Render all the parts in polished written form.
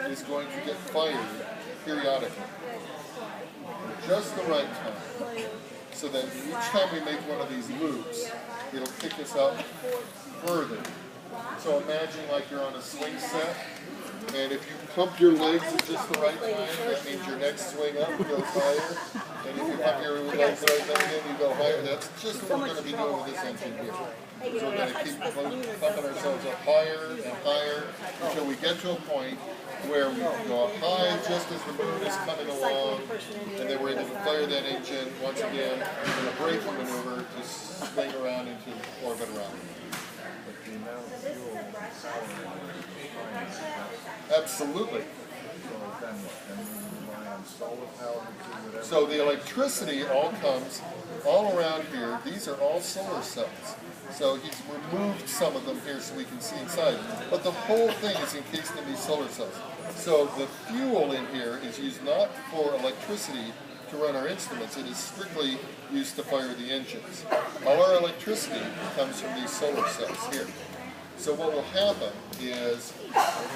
is going to get fired periodically. Just the right time. So that each time we make one of these loops, it'll kick us up further. So imagine like you're on a swing set, and if you pump your legs at just the right time, that means your next swing up goes higher. And if you pump your legs the right time again, you go higher. That's just what we're going to be doing with this engine here. So we're going to keep pumping ourselves up higher and higher until we get to a point where we go up high just as the moon is coming along, and then we're able to fire that engine once again in a braking maneuver to swing around into orbit around. Absolutely. So the electricity all comes all around here. These are all solar cells. So he's removed some of them here so we can see inside. But the whole thing is encased in these solar cells. So the fuel in here is used not for electricity to run our instruments. It is strictly used to fire the engines. All our electricity comes from these solar cells here. So what will happen is,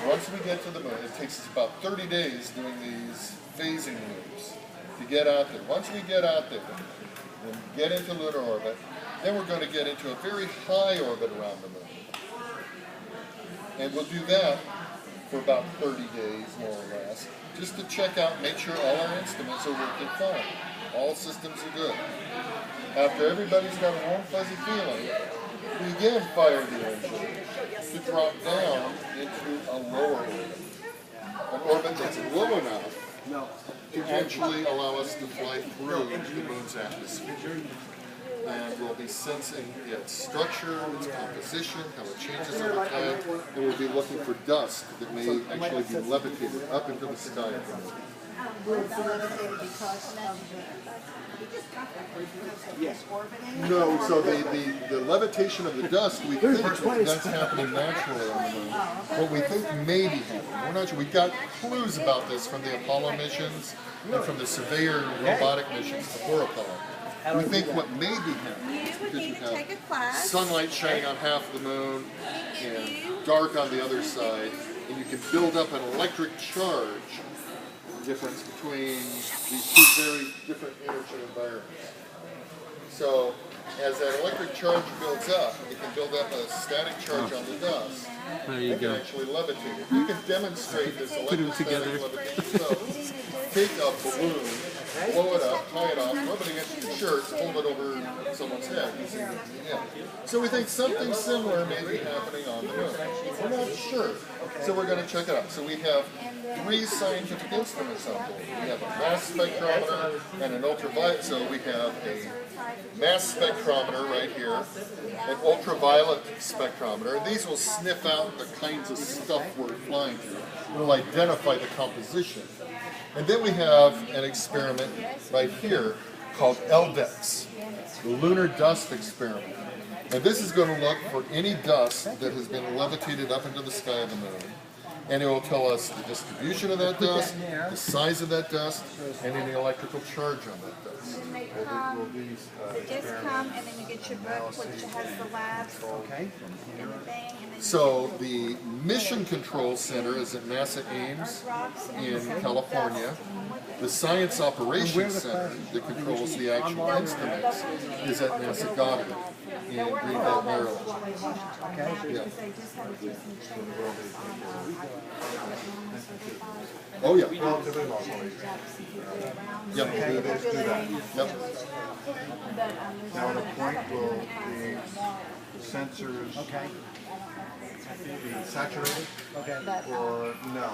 once we get to the moon, it takes us about 30 days doing these phasing loops to get out there. Once we get out there and get into lunar orbit, then we're going to get into a very high orbit around the moon. And we'll do that for about 30 days, more or less, just to check out, make sure all our instruments are working fine. All systems are good. After everybody's got a warm, fuzzy feeling, we again fire the engine to drop down into a lower orbit. An orbit that's low enough to actually allow us to fly through the moon's atmosphere. And we'll be sensing its structure, its composition, how it changes over time, and we'll be looking for dust that may actually be levitated up into the sky. No, so the levitation of the dust, we think that's happening naturally on the moon. What we think may be happening, we're not sure. We got clues about this from the Apollo missions and from the Surveyor robotic missions before Apollo. We think what may be happening is because you have sunlight shining on half of the moon and dark on the other side, and you can build up an electric charge difference between these two very different energy environments. So as that electric charge builds up, it can build up a static charge on the dust. There you go. Can actually levitate it. You can demonstrate this electrostatic levitation. So take a balloon, blow it up, tie it off, rub it against your shirt, hold it over someone's head. So we think something similar may be happening on the moon. We're not sure, so we're going to check it out. So we have 3 scientific instruments on board. We have a mass spectrometer and an ultraviolet. So we have a mass spectrometer right here, an ultraviolet spectrometer, and these will sniff out the kinds of stuff we're flying through. It'll identify the composition. And then we have an experiment right here called LDEX, the Lunar Dust Experiment. And this is going to look for any dust that has been levitated up into the sky of the moon. And it will tell us the distribution of that dust, the size of that dust, and any electrical charge on that dust. They just come and then you get your book which has the labs and everything. So the Mission Control Center is at NASA Ames in California. The Science Operations Center that controls the actual instruments is at NASA Goddard in Greenville, Maryland. Yeah. Oh yeah. Yep. Yep. Now at a point will the sensors be saturated? Or no,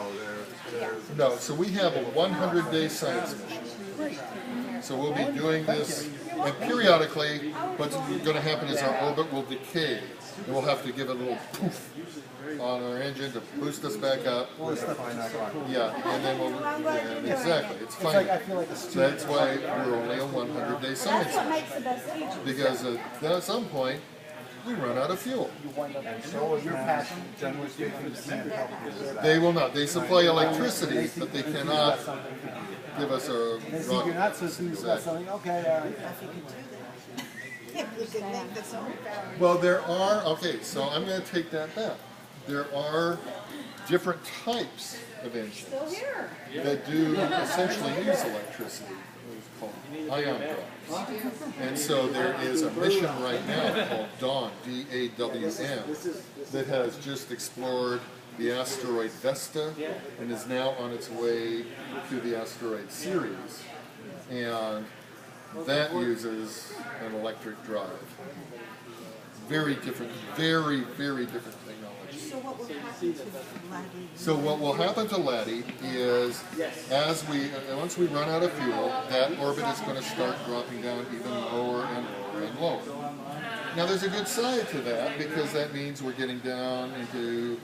they're No, so we have a 100-day science mission. So we'll be doing this, and periodically what's going to happen is our orbit will decay, and we'll have to give it a little poof on our engine to boost us back up. Yeah, and then we'll, exactly, it's fine. So that's why we're only a 100-day science mission. Because then at some point, we run out of fuel. They will not. They supply electricity, but they cannot give us a rocket. Well, there are, okay, so I'm going to take that back. There are different types inventions that do essentially use electricity. It's called ion drops. And so there is a mission right now called DAWN, D-A-W-N, that has just explored the asteroid Vesta and is now on its way to the asteroid Ceres. And that uses an electric drive. Very different, very, very different technology. So what will happen to Laddie? So what will happen to Laddie is, once we run out of fuel, that orbit is going to start dropping down even lower and lower and lower. Now there's a good side to that, because that means we're getting down into,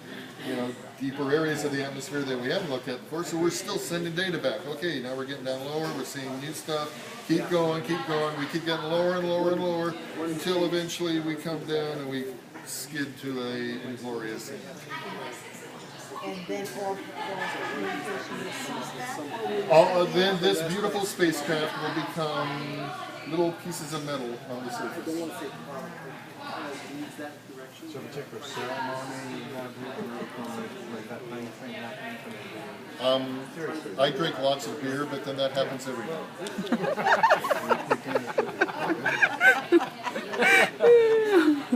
deeper areas of the atmosphere that we haven't looked at before, so we're still sending data back. Okay, now we're getting down lower, we're seeing new stuff, keep going, we keep getting lower and lower and lower, until eventually we come down and we skid to a inglorious end. And then all communication will cease that? Then this beautiful spacecraft will become little pieces of metal on the surface. So particular ceremony you have like that thing happening? I drink lots of beer, but then that happens every day.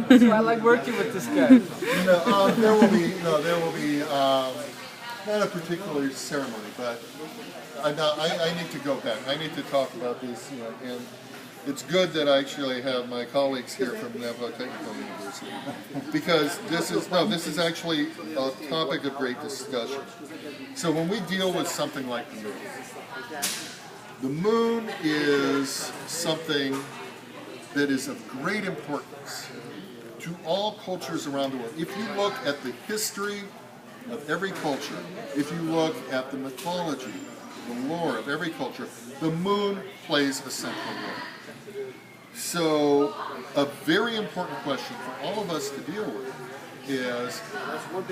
That's why I like working with this guy. There will be not a particular ceremony, but I need to go back. I need to talk about this, and it's good that I actually have my colleagues here from Navajo Technical University, because this is actually a topic of great discussion. So when we deal with something like the moon is something that is of great importance to all cultures around the world. If you look at the history of every culture, if you look at the mythology, the lore of every culture, the moon plays a central role. So a very important question for all of us to deal with is,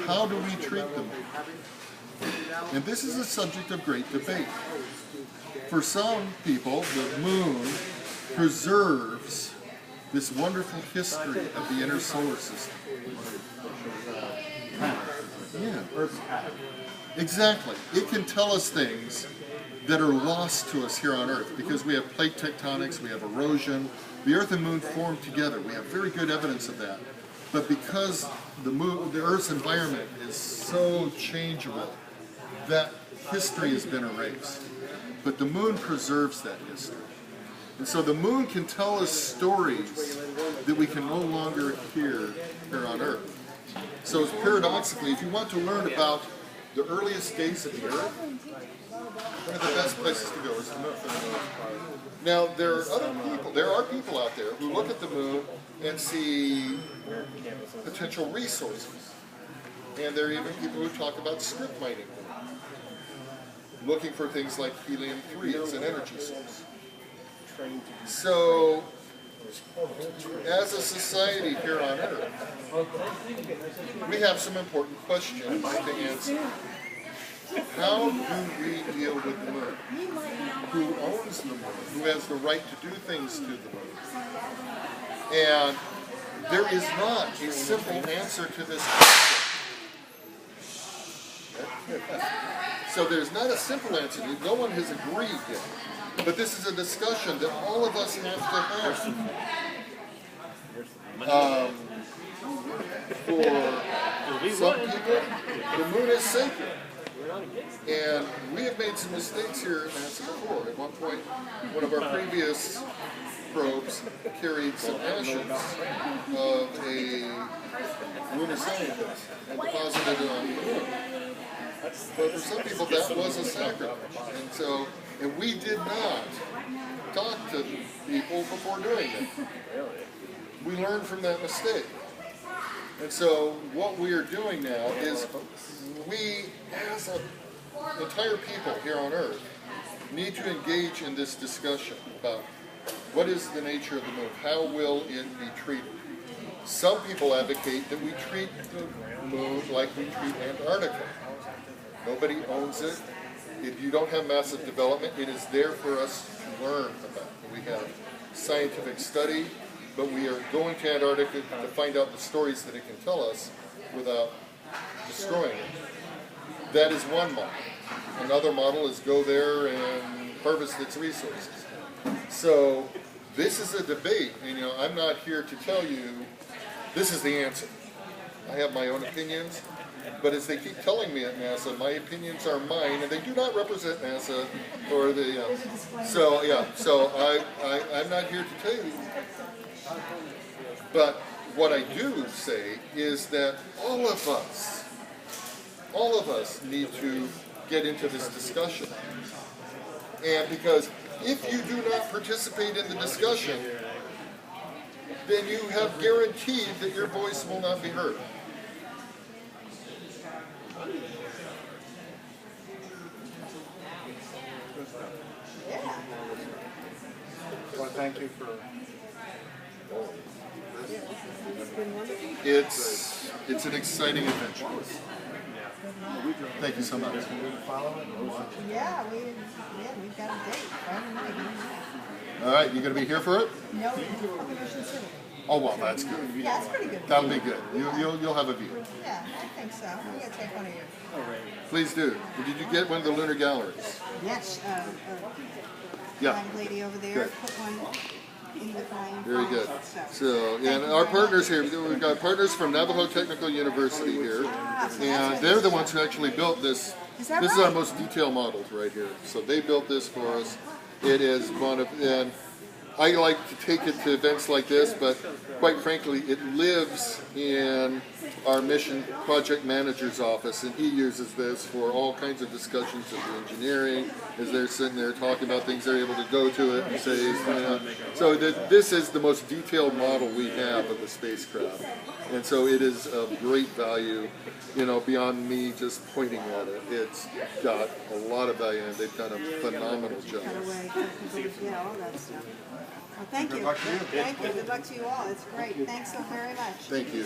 how do we treat the moon? And this is a subject of great debate. For some people, the moon preserves this wonderful history of the inner solar system. Yeah, exactly. It can tell us things that are lost to us here on Earth, because we have plate tectonics, we have erosion. The Earth and Moon formed together. We have very good evidence of that. But because the Earth's environment is so changeable, that history has been erased. But the moon preserves that history. And so the moon can tell us stories that we can no longer hear here on Earth. So paradoxically, if you want to learn about the earliest days of the Earth, one of the best places to go is the moon. Now, there are people out there who look at the moon and see potential resources. And there are even people who talk about strip mining, looking for things like helium-3 as an energy source. So, as a society here on Earth, we have some important questions to answer. How do we deal with the moon? Who owns the moon? Who has the right to do things to the moon? And there is not a simple answer to this question. So there's not a simple answer. No one has agreed yet. But this is a discussion that all of us have to have. For some people, the moon is sacred. And we have made some mistakes here at NASA before. At one point, one of our previous probes carried some ashes of a lunar scientist and deposited it on the moon. But for some people, that was a sacrilege. And we did not talk to people before doing that. We learned from that mistake. And so what we are doing now is we, as an entire people here on Earth, need to engage in this discussion about what is the nature of the moon, how will it be treated. Some people advocate that we treat the moon like we treat Antarctica. Nobody owns it. If you don't have massive development, it is there for us to learn about. We have scientific study, but we are going to Antarctica to find out the stories that it can tell us without destroying it. That is one model. Another model is go there and harvest its resources. So this is a debate, and I'm not here to tell you this is the answer. I have my own opinions, but as they keep telling me at NASA, my opinions are mine, and they do not represent NASA or the. So I'm not here to tell you. But what I do say is that all of us need to get into this discussion, and because if you do not participate in the discussion, then you have guaranteed that your voice will not be heard. Well, thank you for. It's an exciting adventure. Thank you so much. Yeah, we've got a date Friday night. All right, you gonna be here for it? No, up in Ocean City. Oh well, that's good. Yeah, it's pretty good. That'll be good. You'll have a view. Yeah, I think so. I'm gonna take one of you. Please do. Did you get one of the lunar galleries? Yes, Yeah. blind lady over there Good. put one in with my Very good. stuff. So, and our partners here, we've got partners from Navajo Technical University here, and they're the ones who actually built this. Is that This is our right? most detailed models right here. So they built this for us. It is one of, and I like to take it to events like this, but quite frankly, it lives in our mission project manager's office, and he uses this for all kinds of discussions of the engineering. As they're sitting there talking about things, they're able to go to it and say, so this is the most detailed model we have of the spacecraft, and so it is of great value. Beyond me just pointing at it, it's got a lot of value, and they've done a phenomenal job. Cut away, yeah, all that stuff. Well, thank you. Thank you. Good luck to you all. It's great. Thanks so very much. Thank you.